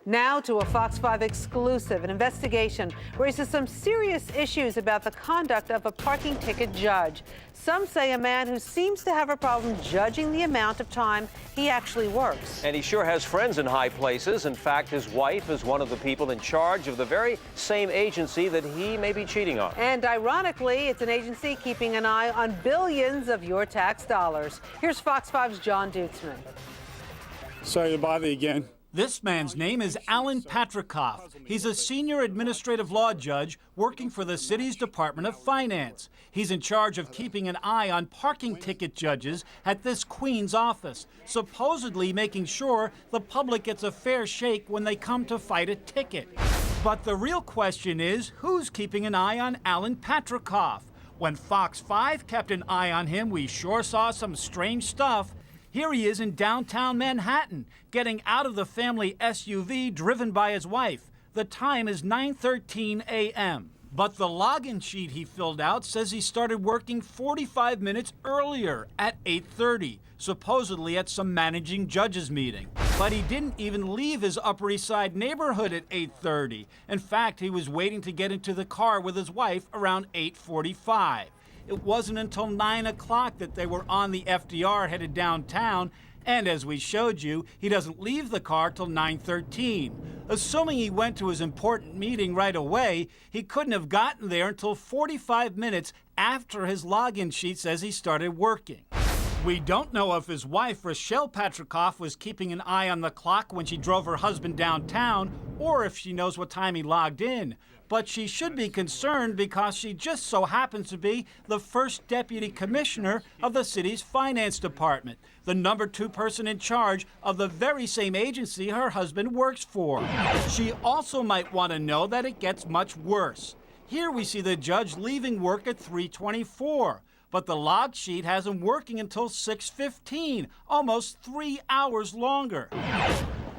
Now to a Fox 5 exclusive. An investigation raises some serious issues about the conduct of a parking ticket judge. Some say a man who seems to have a problem judging the amount of time he actually works. And he sure has friends in high places. In fact, his wife is one of the people in charge of the very same agency that he may be cheating on. And ironically, it's an agency keeping an eye on billions of your tax dollars. Here's Fox 5's John Deutzman. Sorry to bother you again. This man's name is Alan Patrikoff. He's a senior administrative law judge working for the city's Department of Finance. He's in charge of keeping an eye on parking ticket judges at this Queens office, supposedly making sure the public gets a fair shake when they come to fight a ticket. But the real question is, who's keeping an eye on Alan Patrikoff? When Fox 5 kept an eye on him, we sure saw some strange stuff. Here he is in downtown Manhattan, getting out of the family SUV driven by his wife. The time is 9:13 a.m. But the login sheet he filled out says he started working 45 minutes earlier at 8:30, supposedly at some managing judges meeting. But he didn't even leave his Upper East Side neighborhood at 8:30. In fact, he was waiting to get into the car with his wife around 8:45. It wasn't until 9 o'clock that they were on the FDR headed downtown, and as we showed you, he doesn't leave the car till 9:13. Assuming he went to his important meeting right away, he couldn't have gotten there until 45 minutes after his login sheet says he started working. We don't know if his wife, Rochelle Patrikoff, was keeping an eye on the clock when she drove her husband downtown, or if she knows what time he logged in. But she should be concerned because she just so happens to be the first deputy commissioner of the city's finance department, the number 2 person in charge of the very same agency her husband works for. She also might want to know that it gets much worse. Here we see the judge leaving work at 3:24. But the log sheet has him working until 6:15, almost 3 hours longer.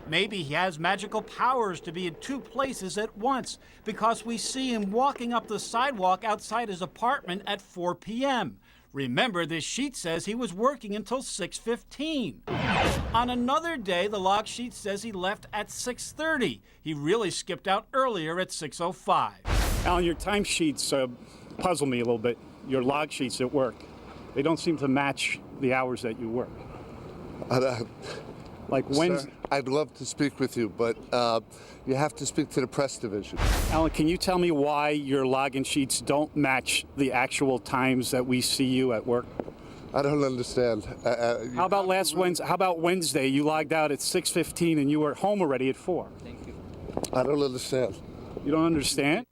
Maybe he has magical powers to be in 2 places at once, because we see him walking up the sidewalk outside his apartment at 4 p.m. Remember, this sheet says he was working until 6:15. On another day, the log sheet says he left at 6:30. He really skipped out earlier at 6:05. Alan, your timesheets puzzle me a little bit. Your log sheets at work, they don't seem to match the hours that you work. Like when? Sir, I'd love to speak with you, but you have to speak to the press division. Alan, can you tell me why your login sheets don't match the actual times that we see you at work? I don't understand. How about last Wednesday? How about Wednesday? You logged out at 6:15 and you were home already at 4. Thank you. I don't understand. You don't understand?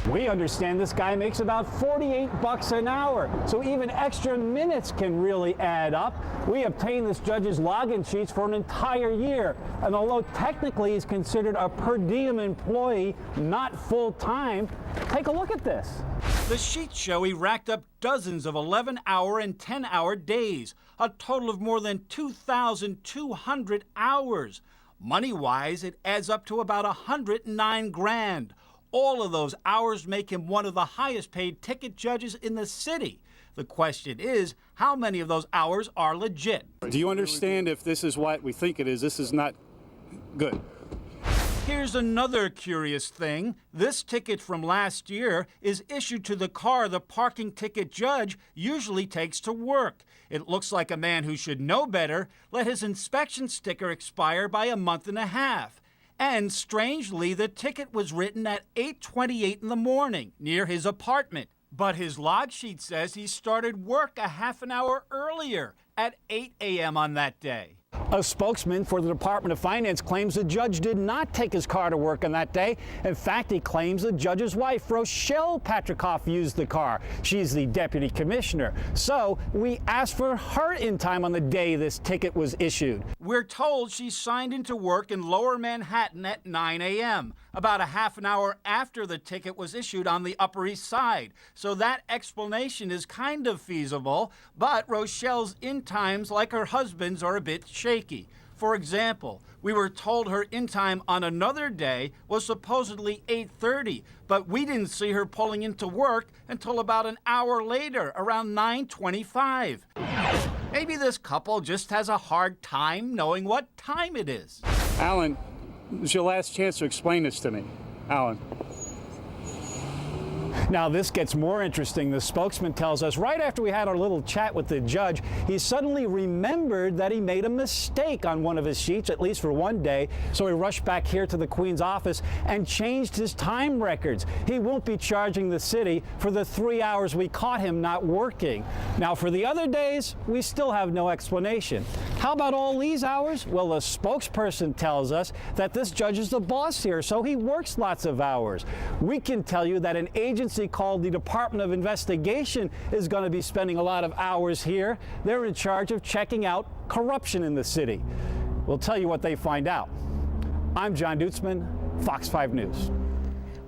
We understand this guy makes about $48 an hour, so even extra minutes can really add up. We obtained this judge's login sheets for an entire year, and although technically he's considered a per diem employee, not full-time, take a look at this. The sheets show he racked up dozens of 11-hour and 10-hour days, a total of more than 2,200 hours. Money-wise, it adds up to about $109,000. All of those hours make him one of the highest paid ticket judges in the city. The question is, how many of those hours are legit? Do you understand if this is what we think it is? This is not good. Here's another curious thing. This ticket from last year is issued to the car the parking ticket judge usually takes to work. It looks like a man who should know better let his inspection sticker expire by a month and a half. And strangely, the ticket was written at 8:28 in the morning near his apartment. But his log sheet says he started work a half an hour earlier at 8 a.m. on that day. A spokesman for the Department of Finance claims the judge did not take his car to work on that day. In fact, he claims the judge's wife, Rochelle Patrikoff, used the car. She's the deputy commissioner. So we asked for her in time on the day this ticket was issued. We're told she signed into work in Lower Manhattan at 9 a.m., about a half an hour after the ticket was issued on the Upper East Side. So that explanation is kind of feasible, but Rochelle's in times, like her husband's, are a bit shaky. For example, we were told her in time on another day was supposedly 8:30, but we didn't see her pulling into work until about an hour later, around 9:25. Maybe this couple just has a hard time knowing what time it is. Alan, It's your last chance to explain this to me, Alan. Now, this gets more interesting. The spokesman tells us right after we had our little chat with the judge, he suddenly remembered that he made a mistake on one of his sheets, at least for one day. So he rushed back here to the Queen's office and changed his time records. He won't be charging the city for the 3 hours we caught him not working. Now, for the other days, we still have no explanation. How about all these hours? Well, the spokesperson tells us that this judge is the boss here, so he works lots of hours. We can tell you that an agency called the Department of Investigation is going to be spending a lot of hours here. They're in charge of checking out corruption in the city. We'll tell you what they find out. I'm John Deutzman, Fox 5 News.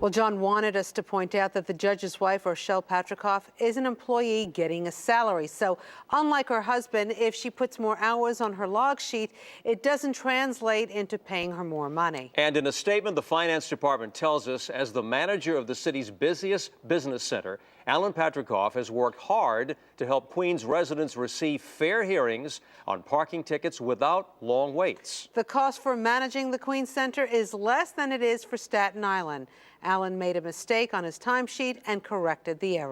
Well, John wanted us to point out that the judge's wife, Rochelle Patrikoff, is an employee getting a salary. So unlike her husband, if she puts more hours on her log sheet, it doesn't translate into paying her more money. And in a statement, the finance department tells us, as the manager of the city's busiest business center, Alan Patrikoff has worked hard to help Queens residents receive fair hearings on parking tickets without long waits. The cost for managing the Queens Center is less than it is for Staten Island. Alan made a mistake on his timesheet and corrected the error.